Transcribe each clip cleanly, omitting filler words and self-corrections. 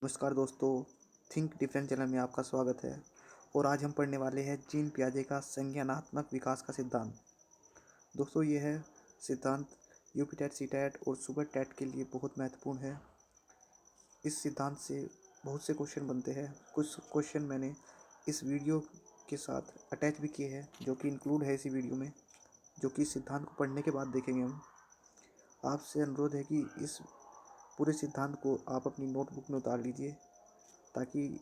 नमस्कार दोस्तों, think different channel में आपका स्वागत है। और आज हम पढ़ने वाले हैं जीन पियाजे का संज्ञानात्मक विकास का सिद्धांत। दोस्तों, ये है सिद्धांत यूपी टेट, सी टेट और सुपर टेट के लिए बहुत महत्वपूर्ण है। इस सिद्धांत से बहुत से क्वेश्चन बनते हैं। कुछ क्वेश्चन मैंने इस वीडियो के साथ अटैच भी किए हैं, जो कि इंक्लूड है इसी वीडियो में, जो कि इस सिद्धांत को पढ़ने के बाद देखेंगे हम। आपसे अनुरोध है कि इस पूरे सिद्धांत को आप अपनी नोटबुक में उतार लीजिए, ताकि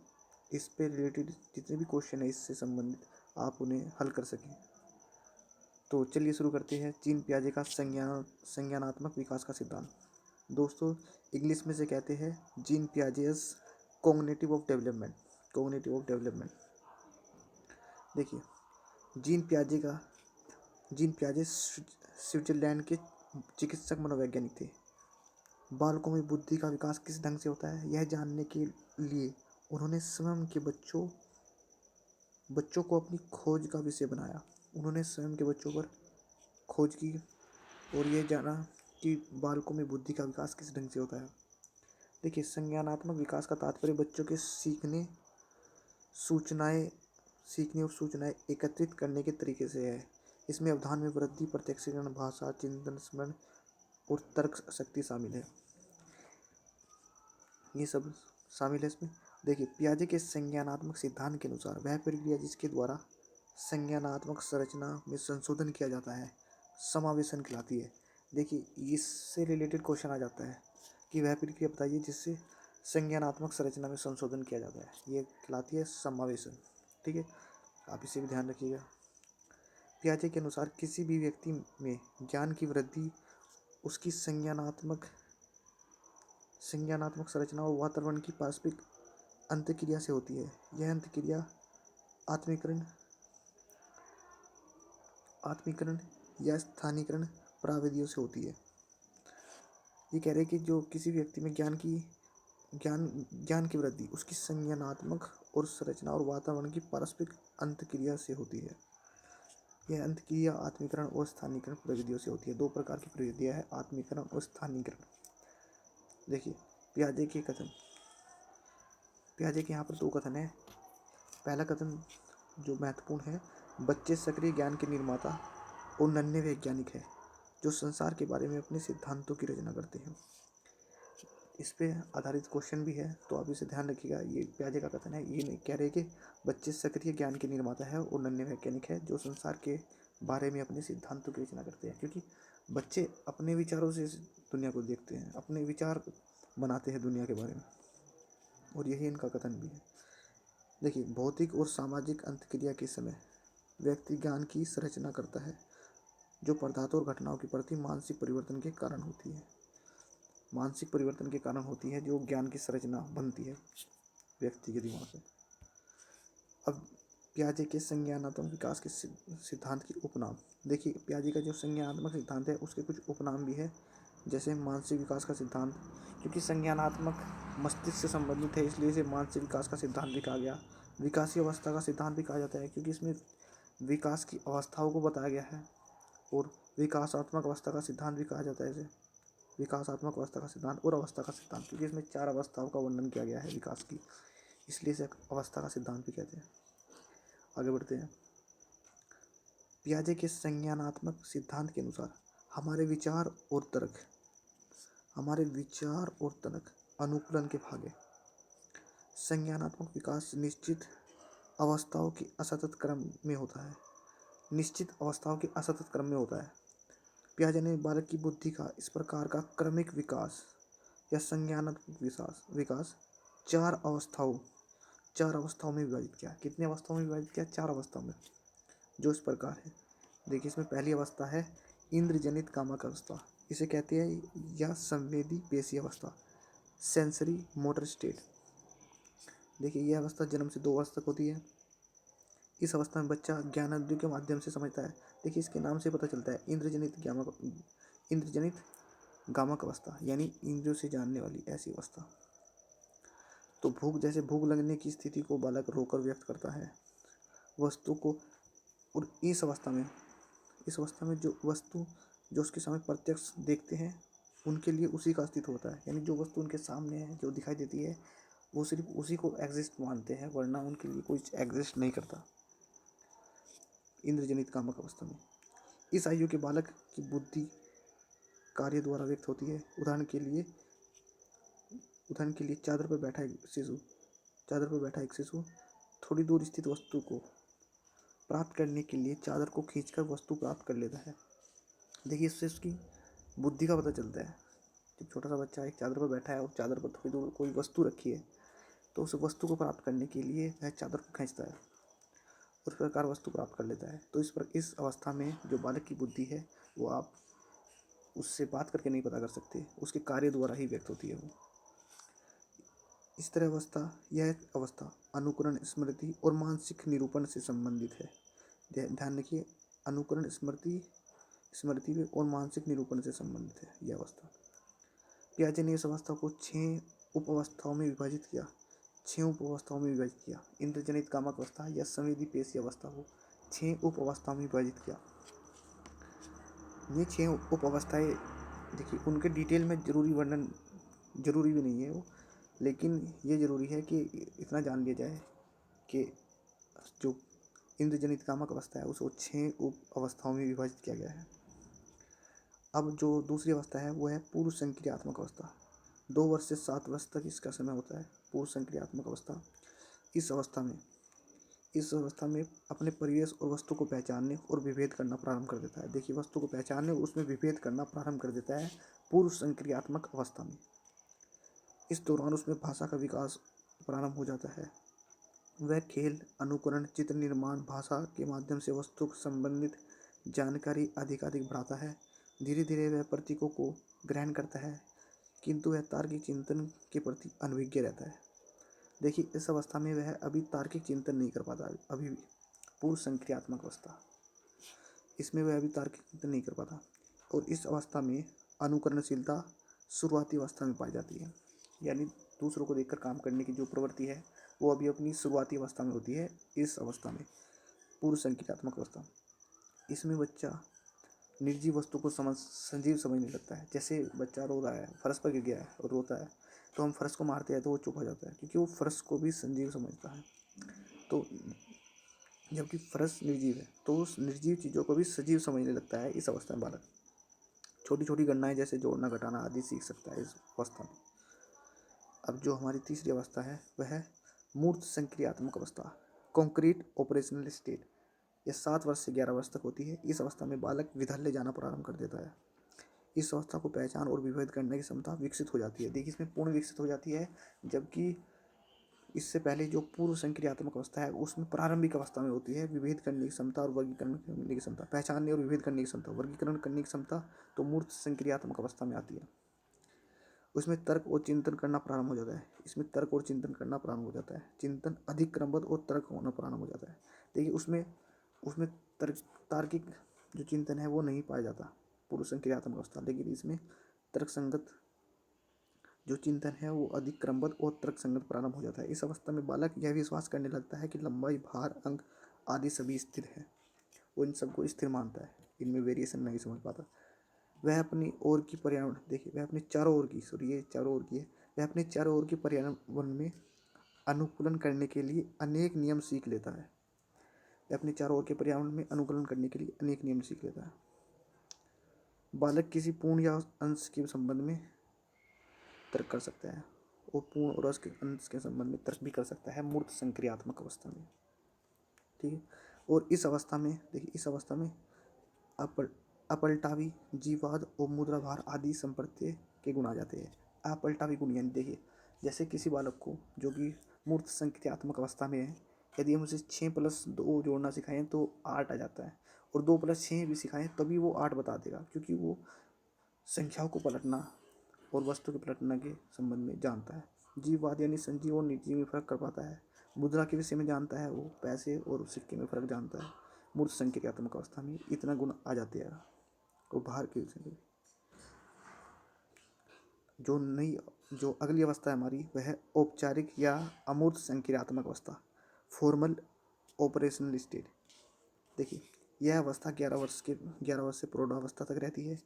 इस पे रिलेटेड जितने भी क्वेश्चन है इससे संबंधित आप उन्हें हल कर सकें। तो चलिए शुरू करते हैं जीन पियाजे का संज्ञानात्मक विकास का सिद्धांत। दोस्तों, इंग्लिश में से कहते हैं gene Piaget's cognitive of development. Cognitive of development. देखिए, जीन पियाजे स्विट्जरलैंड के चिकित्सक मनोवैज्ञानिक थे। बालकों में बुद्धि का विकास किस ढंग से होता है, यह जानने के लिए उन्होंने स्वयं के बच्चों को अपनी खोज का विषय बनाया। उन्होंने स्वयं के बच्चों पर खोज की और यह जाना कि बालकों में बुद्धि का विकास किस ढंग से होता है। देखिए, संज्ञानात्मक विकास का तात्पर्य बच्चों के सीखने और सूचनाएं एकत्रित करने के तरीके से है। इसमें अवधान में वृद्धि, प्रत्यक्षीकरण, भाषा, चिंतन, स्मरण और तर्क शक्ति शामिल है। ये सब शामिल है इसमें। देखिए, पियाजे के संज्ञानात्मक सिद्धांत के अनुसार वह प्रक्रिया जिसके द्वारा संज्ञानात्मक संरचना में संशोधन किया जाता है समावेशन कहलाती है। देखिए, इससे रिलेटेड क्वेश्चन आ जाता है कि वह प्रक्रिया बताइए जिससे संज्ञानात्मक संरचना में संशोधन किया जाता है। ये कहलाती है समावेशन। ठीक है, आप इसे भी ध्यान रखिएगा। पियाजे के अनुसार किसी भी व्यक्ति में ज्ञान की वृद्धि उसकी संज्ञानात्मक संरचना और वातावरण की पारस्परिक अंतःक्रिया से होती है। यह अंतःक्रिया आत्मीकरण या स्थानीकरण प्रविधियों से होती है। ये कह रहे हैं कि जो किसी व्यक्ति में ज्ञान की वृद्धि उसकी संज्ञानात्मक और संरचना और वातावरण की पारस्परिक अंतःक्रिया से होती है। यह अंतःक्रिया आत्मीकरण और स्थानीकरण प्रविधियों से होती है। दो प्रकार की प्रविधियां है, आत्मीकरण और स्थानीकरण। देखिए, पियाजे के यहाँ पर दो कथन है। पहला कथन जो महत्वपूर्ण है, बच्चे सक्रिय ज्ञान के निर्माता और नन्हे वैज्ञानिक है जो संसार के बारे में अपने सिद्धांतों की रचना करते हैं। इस पे आधारित क्वेश्चन भी है, तो आप इसे ध्यान रखिएगा। ये पियाजे का कथन है। ये नहीं कह रहे कि बच्चे सक्रिय ज्ञान के निर्माता है और नन्हे वैज्ञानिक है जो संसार के बारे में अपने सिद्धांतों की रचना करते हैं, क्योंकि बच्चे अपने विचारों से दुनिया को देखते हैं, अपने विचार बनाते हैं दुनिया के बारे में, और यही इनका कथन भी है। देखिए, भौतिक और सामाजिक अंतःक्रिया के समय व्यक्ति ज्ञान की संरचना करता है जो पदार्थों और घटनाओं के प्रति मानसिक परिवर्तन के कारण होती है, जो ज्ञान की संरचना बनती है व्यक्ति के दिमाग में। अब पियाजे के संज्ञानात्मक विकास के सिद्धांत की उपनाम। देखिए, पियाजे का जो संज्ञानात्मक सिद्धांत है उसके कुछ उपनाम भी है, जैसे मानसिक विकास का सिद्धांत। क्योंकि संज्ञानात्मक मस्तिष्क से संबंधित है, इसलिए इसे मानसिक विकास का सिद्धांत भी कहा गया। विकासीय अवस्था का सिद्धांत भी कहा जाता है, क्योंकि इसमें विकास की अवस्थाओं को बताया गया है। और विकासात्मक अवस्था का सिद्धांत भी कहा जाता है इसे। विकासात्मक अवस्था का सिद्धांत और अवस्था का सिद्धांत, क्योंकि इसमें 4 अवस्थाओं का वर्णन किया गया है विकास की, इसलिए इसे अवस्था का सिद्धांत भी कहते हैं। आगे बढ़ते हैं। पियाजे के संज्ञानात्मक सिद्धांत के अनुसार हमारे विचार और तर्क अनुकूलन के भाग है। संज्ञानात्मक विकास निश्चित अवस्थाओं के असतत क्रम में होता है। पियाजे ने बालक की बुद्धि का इस प्रकार का क्रमिक विकास या संज्ञानात्मक विकास 4 अवस्थाओं में विभाजित किया। कितने अवस्थाओं में विभाजित किया? 4 अवस्थाओं में, जो इस प्रकार है। देखिए, इसमें पहली अवस्था है इंद्रजनित कामक अवस्था, इसे कहते हैं, या संवेदी पेशी अवस्था, सेंसरी मोटर स्टेट। देखिए, यह अवस्था जन्म से 2 वर्ष तक होती है। इस अवस्था में बच्चा ज्ञानेंद्रियों के माध्यम से समझता है। देखिए, इसके नाम से पता चलता है इंद्रजनित गामक अवस्था, यानी इंद्रियों से जानने वाली ऐसी अवस्था। तो भूख लगने की स्थिति को बालक रोकर व्यक्त करता है वस्तु को। और इस अवस्था में जो वस्तु जो उसके सामने प्रत्यक्ष देखते हैं, उनके लिए उसी का अस्तित्व होता है। यानी जो वस्तु उनके सामने है, जो दिखाई देती है, वो सिर्फ उसी को एग्जिस्ट मानते हैं, वरना उनके लिए कोई एग्जिस्ट नहीं करता इंद्रजनित कामक अवस्था में। इस आयु के बालक की बुद्धि कार्य द्वारा व्यक्त होती है। उदाहरण के लिए चादर पर बैठा एक शिशु थोड़ी दूर स्थित वस्तु को प्राप्त करने के लिए चादर को खींचकर वस्तु प्राप्त कर लेता है। देखिए, इससे उसकी बुद्धि का पता चलता है। जब छोटा सा बच्चा एक चादर पर बैठा है और चादर पर थोड़ी दूर कोई वस्तु रखी है, तो उस वस्तु को प्राप्त करने के लिए वह चादर को खींचता है, उस प्रकार वस्तु प्राप्त कर लेता है। तो इस अवस्था में जो बालक की बुद्धि है, वो आप उससे बात करके नहीं पता कर सकते, उसके कार्य द्वारा ही व्यक्त होती है वो। यह अवस्था अनुकरण, स्मृति और मानसिक निरूपण से संबंधित है। ध्यान रखिए, अनुकरण, स्मृति और मानसिक निरूपण से संबंधित है यह अवस्था। पियाजे ने इस अवस्था को 6 उप अवस्थाओं में विभाजित किया। इंद्रजनित कामक अवस्था या संवेदी पेशी अवस्था को 6 उप अवस्थाओं में विभाजित किया। ये 6 उप अवस्थाएं, देखिए, उनके डिटेल में वर्णन जरूरी भी नहीं है वो, लेकिन ये जरूरी है कि इतना जान लिया जाए कि जो इंद्रजनित कामक अवस्था है उसको 6 उप अवस्थाओं में विभाजित किया गया है। अब जो दूसरी अवस्था है वो है पूर्व संक्रियात्मक अवस्था। 2 वर्ष से 7 वर्ष तक इसका समय होता है, पूर्व संक्रियात्मक अवस्था। इस अवस्था में अपने परिवेश और वस्तु को पहचानने और विभेद करना प्रारंभ कर देता है। देखिए, वस्तु को पहचानने और उसमें विभेद करना प्रारंभ कर देता है पूर्व संक्रियात्मक अवस्था में। इस दौरान उसमें भाषा का विकास प्रारंभ हो जाता है। वह खेल, अनुकरण, चित्र निर्माण, भाषा के माध्यम से वस्तु संबंधित जानकारी अधिकाधिक बढ़ाता है। धीरे धीरे वह प्रतीकों को ग्रहण करता है, किंतु वह तार्किक चिंतन के प्रति अनभिज्ञ रहता है। देखिए, इस अवस्था में वह अभी तार्किक चिंतन नहीं कर पाता, अभी भी पूर्व संक्रियात्मक अवस्था, इसमें वह अभी तार्किक चिंतन नहीं कर पाता। और इस अवस्था में अनुकरणशीलता शुरुआती अवस्था में पाई जाती है, यानी दूसरों को देखकर काम करने की जो प्रवृत्ति है वो अभी अपनी शुरुआती अवस्था में होती है। इस अवस्था में पूर्व संक्रियात्मक अवस्था, इसमें बच्चा निर्जीव वस्तु को सजीव समझने लगता है। जैसे बच्चा रो रहा है, फर्श पर गिर गया है और रोता है, तो हम फर्श को मारते हैं तो वो चुप हो जाता है, क्योंकि वो फर्श को भी संजीव समझता है। तो जबकि फर्श निर्जीव है, तो उस निर्जीव चीज़ों को भी सजीव समझने लगता है इस अवस्था में बालक। छोटी छोटी गणनाएं जैसे जोड़ना, घटाना आदि सीख सकता है इस अवस्था में। अब जो हमारी तीसरी अवस्था है वह है मूर्त संक्रियात्मक अवस्था, कॉन्क्रीट ऑपरेशनल स्टेट। यह 7 वर्ष से 11 वर्ष तक होती है। इस अवस्था में बालक विधल्य जाना प्रारंभ कर देता है। इस अवस्था को पहचान और विभेद करने की क्षमता विकसित हो जाती है। देखिए, इसमें पूर्ण विकसित हो जाती है, जबकि इससे पहले जो पूर्व संक्रियात्मक अवस्था है उसमें प्रारंभिक अवस्था में होती है विभेद करने की क्षमता और वर्गीकरण करने की क्षमता, पहचानने और विभेद करने की क्षमता, वर्गीकरण करने की क्षमता तो मूर्त संक्रियात्मक अवस्था में आती है। उसमें तर्क और चिंतन करना प्रारंभ हो जाता है। इसमें तर्क और चिंतन करना प्रारंभ हो जाता है, चिंतन अधिक क्रमबद्ध और तर्क होना प्रारंभ हो जाता है। देखिए, उसमें उसमें तार्किक जो चिंतन है वो नहीं पाया जाता पूर्व संक्रियात्मक अवस्था, लेकिन इसमें तर्क संगत जो चिंतन है वो अधिक क्रमबद्ध और तर्क संगत प्रारंभ हो जाता है। इस अवस्था में बालक यह विश्वास करने लगता है कि लंबाई, भार, अंक आदि सभी स्थिर है। वो इन सबको स्थिर मानता है, इनमें वेरिएशन नहीं समझ पाता। वह अपनी ओर की पर्यावरण, देखिए, वह अपने चारों ओर की, ये चारों ओर की है, वह अपने चारों ओर की पर्यावरण में अनुकूलन करने के लिए अनेक नियम सीख लेता है। वह अपने चारों ओर के पर्यावरण में अनुकूलन करने के लिए अनेक नियम सीख लेता है। बालक किसी पूर्ण या अंश के संबंध में तर्क कर सकता है और पूर्ण और अंश के संबंध में तर्क भी कर सकता है मूर्त संक्रियात्मक अवस्था में। ठीक है। और इस अवस्था में, देखिए, इस अवस्था में अपलटावी, जीवाद और मुद्राभार आदि संप्रत्यय के गुण आ जाते हैं। अपलटावी गुण, यानी देखिए, जैसे किसी बालक को जो कि मूर्त संक्रियात्मक अवस्था में है, यदि हम उसे 6+2 जोड़ना सिखाएं तो 8 आ जाता है, और 2+6 भी सिखाएं तभी वो 8 बता देगा, क्योंकि वो संख्याओं को पलटना और वस्तु के पलटना के संबंध में जानता है। जीववाद यानी संजीव और निर्जीव में फर्क कर पाता है। मुद्रा के विषय में जानता है, वो पैसे और सिक्के में फर्क जानता है। मूर्त संक्रियात्मक अवस्था में इतना गुण आ जाते हैं। और बाहर के विषय में जो अगली अवस्था है हमारी, वह है औपचारिक या अमूर्त संक्रियात्मक अवस्था, फॉर्मल ऑपरेशनल स्टेट। देखिए, यह अवस्था 11 वर्ष से प्रौढ़ावस्था तक रहती है।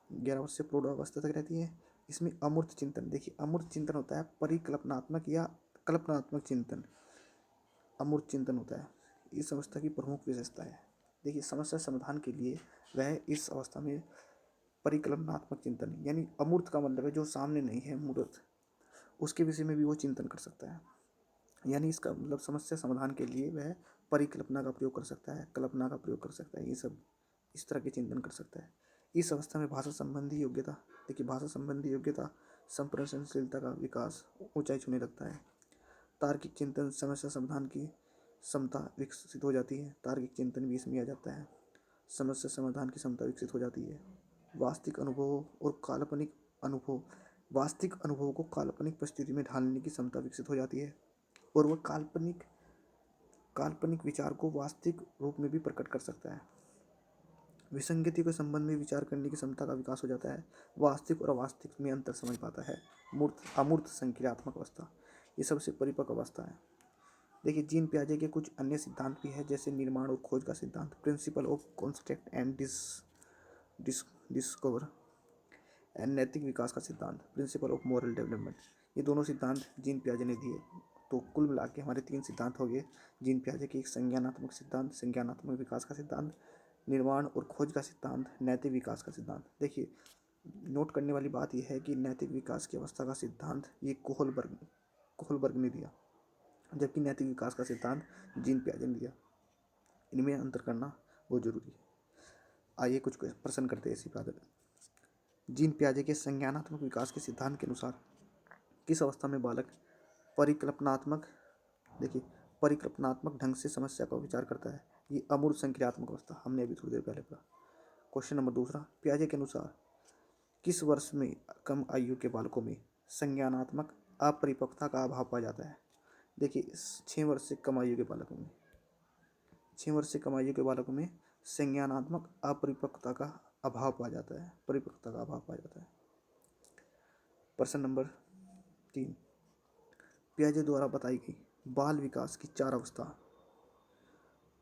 11 वर्ष से प्रौढ़ावस्था तक रहती है। इसमें अमूर्त चिंतन, देखिए अमूर्त चिंतन होता है परिकल्पनात्मक या कल्पनात्मक चिंतन, अमूर्त चिंतन होता है। इस अवस्था की प्रमुख विशेषता है, देखिए समस्या समाधान के लिए वह इस अवस्था में परिकल्पनात्मक चिंतन, यानी अमूर्त का मतलब है जो सामने नहीं है, मूर्त, उसके विषय में भी वो चिंतन कर सकता है। यानी इसका मतलब समस्या समाधान के लिए वह परिकल्पना का प्रयोग कर सकता है, कल्पना का प्रयोग कर सकता है, ये सब इस तरह के चिंतन कर सकता है। इस अवस्था में भाषा संबंधी योग्यता, देखिए भाषा संबंधी योग्यता, संप्रेषणशीलता का विकास ऊंचाई छूने लगता है। तार्किक चिंतन, समस्या समाधान की क्षमता विकसित हो जाती है, तार्किक चिंतन भी इसमें आ जाता है। समस्या समाधान की क्षमता विकसित हो जाती है। वास्तविक अनुभवों और काल्पनिक अनुभव, वास्तविक अनुभवों को काल्पनिक परिस्थिति में ढालने की क्षमता विकसित हो जाती है, और वह काल्पनिक काल्पनिक विचार को वास्तविक रूप में भी प्रकट कर सकता है। विसंगति के संबंध में विचार करने की क्षमता का विकास हो जाता है। वास्तविक और अवास्तविक में अंतर समझ पाता है। मूर्त अमूर्त संक्रियात्मक अवस्था, ये सबसे परिपक्व अवस्था है। देखिए जीन पियाजे के कुछ अन्य सिद्धांत भी है, जैसे निर्माण और खोज का सिद्धांत, principle of construct and discover, and नैतिक विकास का सिद्धांत, प्रिंसिपल ऑफ मॉरल डेवलपमेंट। ये दोनों सिद्धांत जीन पियाजे ने दिए। तो कुल मिला के हमारे 3 सिद्धांत हो गए जीन पियाजे के, एक संज्ञानात्मक सिद्धांत, संज्ञानात्मक विकास का सिद्धांत, निर्माण और खोज का सिद्धांत, नैतिक विकास का सिद्धांत। देखिए नोट करने वाली बात यह है कि नैतिक विकास की अवस्था का सिद्धांत ये कोहलबर्ग ने दिया, जबकि नैतिक विकास का सिद्धांत जीन पियाजे ने दिया। इनमें अंतर करना बहुत जरूरी है। आइए कुछ प्रश्न करते हैं इसी बात। जीन पियाजे के संज्ञानात्मक विकास के सिद्धांत के अनुसार किस अवस्था में बालक परिकल्पनात्मक, देखिए परिकल्पनात्मक ढंग से समस्या का विचार करता है? ये अमूर्त संक्रियात्मक अवस्था, हमने अभी थोड़ी देर पहले पढ़ा। क्वेश्चन नंबर 2, पियाजे के अनुसार किस वर्ष में कम आयु के बालकों में संज्ञानात्मक अपरिपक्वता का अभाव पाया जाता है? देखिए 6 वर्ष से कम आयु के बालकों में, 6 वर्ष से कम आयु के बालकों में संज्ञानात्मक अपरिपक्वता का अभाव पाया जाता है, परिपक्वता का अभाव पाया जाता है। प्रश्न नंबर 3, पियाजे द्वारा बताई गई बाल विकास की 4 अवस्था,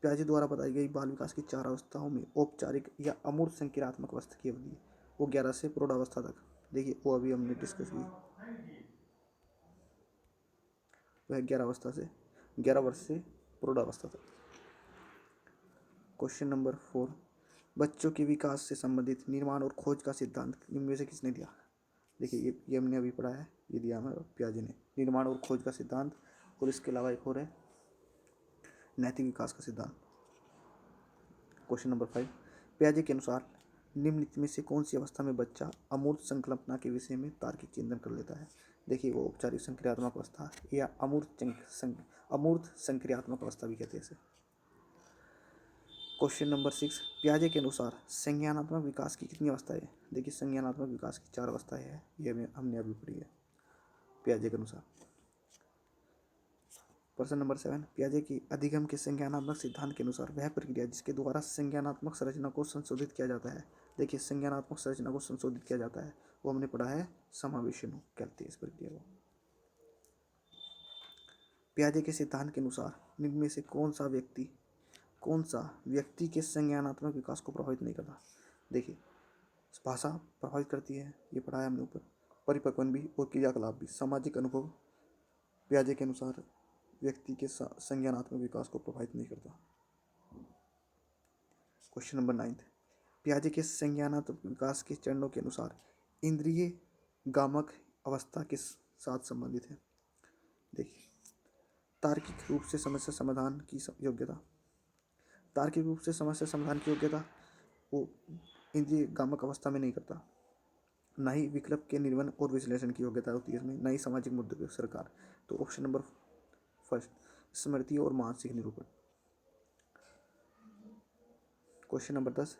पियाजे द्वारा बताई गई बाल विकास की 4 अवस्थाओं में औपचारिक या अमूर्त संक्रियात्मक अवस्था की अवधि वो 11 से प्रौढ़ावस्था तक, देखिए वो अभी हमने डिस्कस की, वह 11 वर्ष से प्रौढ़ावस्था तक। क्वेश्चन नंबर 4, बच्चों के विकास से संबंधित निर्माण और खोज का सिद्धांत निम्न में से किसने दिया? देखिए ये हमने अभी पढ़ा है, ये दिया हमें पियाजे ने, निर्माण और खोज का सिद्धांत, और इसके अलावा एक और है नैतिक विकास का सिद्धांत। क्वेश्चन नंबर 5, पियाजे के अनुसार निम्नलिखित में से कौन सी अवस्था में बच्चा अमूर्त संकल्पना के विषय में तार्किक चिंतन कर लेता है? देखिए वो औपचारिक संक्रियात्मक अवस्था या अमूर्त संक्रियात्मक अवस्था भी कहते हैं इसे। क्वेश्चन नंबर 6, पियाजे के अनुसार संज्ञानात्मक विकास की कितनी अवस्थाएं? देखिए संज्ञानात्मक विकास की 4 अवस्थाएं हैं, ये हमने अभी पढ़ी है पियाजे के अनुसार। प्रश्न नंबर 7, पियाजे की अधिगम के संज्ञानात्मक सिद्धांत के अनुसार वह प्रक्रिया जिसके द्वारा संज्ञानात्मक संरचना को संशोधित किया जाता है। देखिए संज्ञानात्मक संरचना को संशोधित किया जाता है, वो हमने पढ़ा है समावेशन कहते हैं इस प्रक्रिया को। पियाजे के सिद्धांत के अनुसार निम्न में से कौन सा व्यक्ति के संज्ञानात्मक विकास को प्रभावित नहीं करता? देखिए भाषा प्रभावित करती है, ये पढ़ा है हमने ऊपर, परिपक्वन भी और क्रियाकलाप भी। सामाजिक अनुभव पियाजे के अनुसार व्यक्ति के संज्ञानात्मक विकास को प्रभावित नहीं करता। क्वेश्चन नंबर 9, पियाजे के संज्ञानात्मक विकास के चरणों के अनुसार इंद्रिय गामक अवस्था के साथ संबंधित है। देखिए तार्किक रूप से समस्या समाधान की योग्यता, तार्किक रूप से समस्या समाधान की योग्यता वो इंद्रिय गामक अवस्था में नहीं करता, न ही विकल्प के निर्वहन और विश्लेषण की योग्यता होती है इसमें, न ही सामाजिक मुद्दों पर सरकार। तो ऑप्शन नंबर फर्स्ट, स्मृति और मानसिक निरूपण। क्वेश्चन नंबर 10,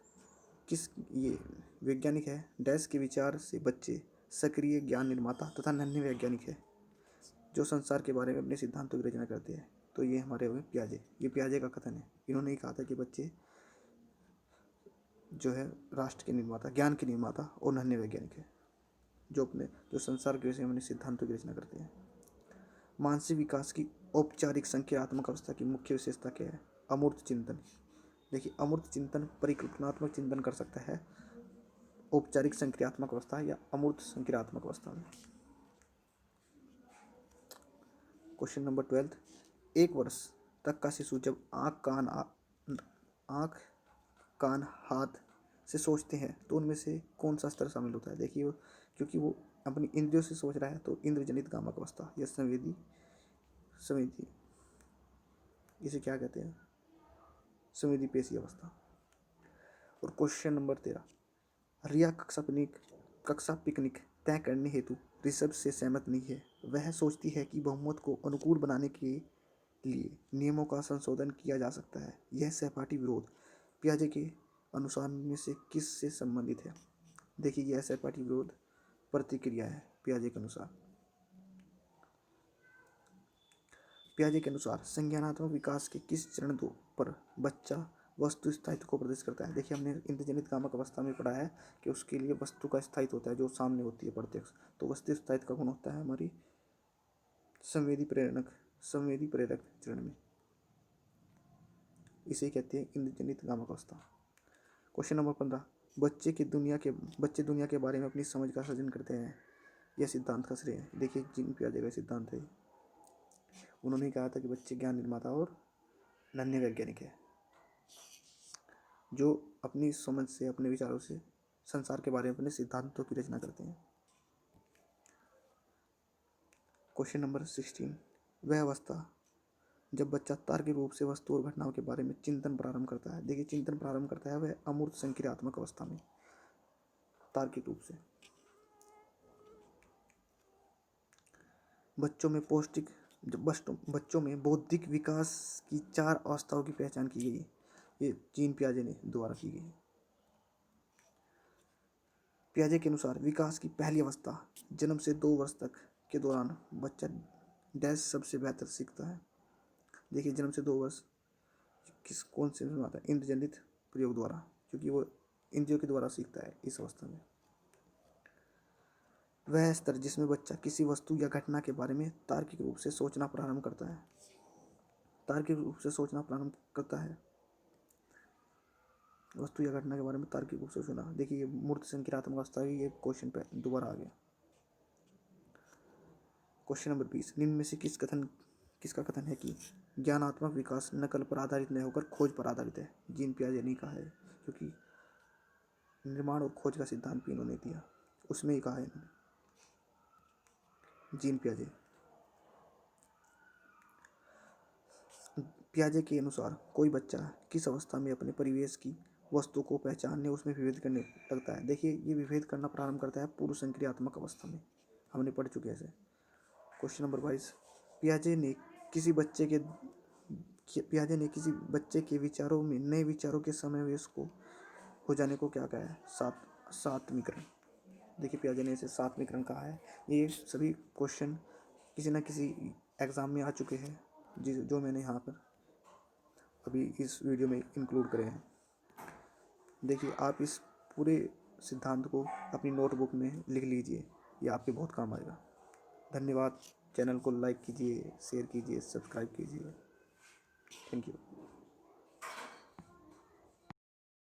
किस ये वैज्ञानिक है डैश के विचार से बच्चे सक्रिय ज्ञान निर्माता तथा नन्हे वैज्ञानिक है जो संसार के बारे में अपने सिद्धांतों की रचना करते हैं? तो ये हमारे हुए पियाजे, ये पियाजे का कथन है। इन्होंने ही कहा था कि बच्चे जो है राष्ट्र के निर्माता, ज्ञान के निर्माता और नन्हे वैज्ञानिक है जो संसार के विषय में अपने सिद्धांतों की रचना करते हैं। मानसिक विकास की औपचारिक संख्यात्मक अवस्था की मुख्य विशेषता क्या है? अमूर्त चिंतन। देखिए अमूर्त चिंतन परिकल्पनात्मक चिंतन कर सकता है, औपचारिक संक्रियात्मक अवस्था या अमूर्त संक्रियात्मक अवस्था में। क्वेश्चन नंबर 12, 1 वर्ष तक का शिशु जब आँख कान हाथ से सोचते हैं तो उनमें से कौन सा स्तर शामिल होता है? देखिए, क्योंकि वो अपनी इंद्रियों से सोच रहा है तो इंद्रजनित कामक अवस्था या संवेदी संवेदी इसे क्या कहते हैं? संवेदी पेशी अवस्था। और क्वेश्चन नंबर 13, रिया कक्षा पिकनिक तय करने हेतु ऋषभ से सहमत नहीं है। वह सोचती है कि बहुमत को अनुकूल बनाने के लिए नियमों का संशोधन किया जा सकता है। यह सहपाठी विरोध पियाजे के अनुसार में से किस से संबंधित है? देखिए, यह सहपाठी विरोध प्रतिक्रिया है पियाजे के अनुसार। पियाजे के अनुसार संज्ञानात्मक विकास के किस चरण पर बच्चा वस्तु स्थायित्व को प्रदर्शित करता है? देखिए, हमने इंद्रजनित कामक अवस्था में पढ़ा है कि उसके लिए वस्तु का स्थायित्व होता है जो सामने होती है प्रत्यक्ष। तो वस्तु स्थायित्व का गुण होता है हमारी संवेदी प्रेरक चरण में। इसे कहते हैं इंद्रजनित कामक अवस्था। क्वेश्चन नंबर 15, बच्चे दुनिया के बारे में अपनी समझ का सृजन करते हैं। यह सिद्धांत का श्रेय है। देखिए, जीन पियाजे का सिद्धांत है। उन्होंने कहा था कि बच्चे ज्ञान निर्माता और नन्हे वैज्ञानिक है जो अपनी समझ से, अपने विचारों से संसार के बारे में अपने सिद्धांतों की रचना करते हैं। क्वेश्चन नंबर 16, वह अवस्था जब बच्चा तार्किक रूप से वस्तु और घटनाओं के बारे में चिंतन प्रारंभ करता है। देखिए, चिंतन प्रारंभ करता है वह अमूर्त संक्रियात्मक अवस्था में तार्किक रूप से। बच्चों में बौद्धिक विकास की 4 अवस्थाओं की पहचान की गई है। ये जीन पियाजे ने द्वारा की गई। पियाजे के अनुसार विकास की पहली अवस्था जन्म से 2 वर्ष तक के दौरान बच्चा डैश सबसे बेहतर सीखता है। देखिए, जन्म से 2 वर्ष कौन से आता है? इंद्रजनित प्रयोग द्वारा, क्योंकि वो इंद्रियों के द्वारा सीखता है इस अवस्था में। वह स्तर जिसमें बच्चा किसी वस्तु या घटना के बारे में तार्किक रूप से सोचना प्रारंभ करता है। वस्तु या घटना के बारे में तार्किक रूप से सोचना। देखिए, ये मूर्त संक्रियात्मक अवस्था है। ये क्वेश्चन पे दोबारा आ गया। क्वेश्चन नंबर 20, निम्न में से किसका कथन है कि ज्ञानात्मक विकास नकल पर आधारित न होकर खोज पर आधारित है? जीन पियाजे ने कहा है, क्योंकि निर्माण और खोज का सिद्धांत भी इन्होंने दिया, उसमें ही कहा है इन्होंने, जीन पियाजे के अनुसार कोई बच्चा किस अवस्था में अपने परिवेश की वस्तु को पहचानने, उसमें विभेद करने लगता है? देखिए, ये विभेद करना प्रारंभ करता है पूर्व संक्रियात्मक अवस्था में। हमने पढ़ चुके हैं इसे। क्वेश्चन नंबर 22, पियाजे ने किसी बच्चे के विचारों में नए विचारों के समावेश को हो जाने को क्या कहा है? सात्विकरण। देखिए, पियाजे ने इसे सात्विकरण कहा है। ये सभी क्वेश्चन किसी न किसी एग्ज़ाम में आ चुके हैं, जो मैंने यहाँ पर अभी इस वीडियो में इंक्लूड करे हैं। देखिए, आप इस पूरे सिद्धांत को अपनी नोटबुक में लिख लीजिए, ये आपके बहुत काम आएगा। धन्यवाद। चैनल को लाइक कीजिए, शेयर कीजिए, सब्सक्राइब कीजिए। Thank you.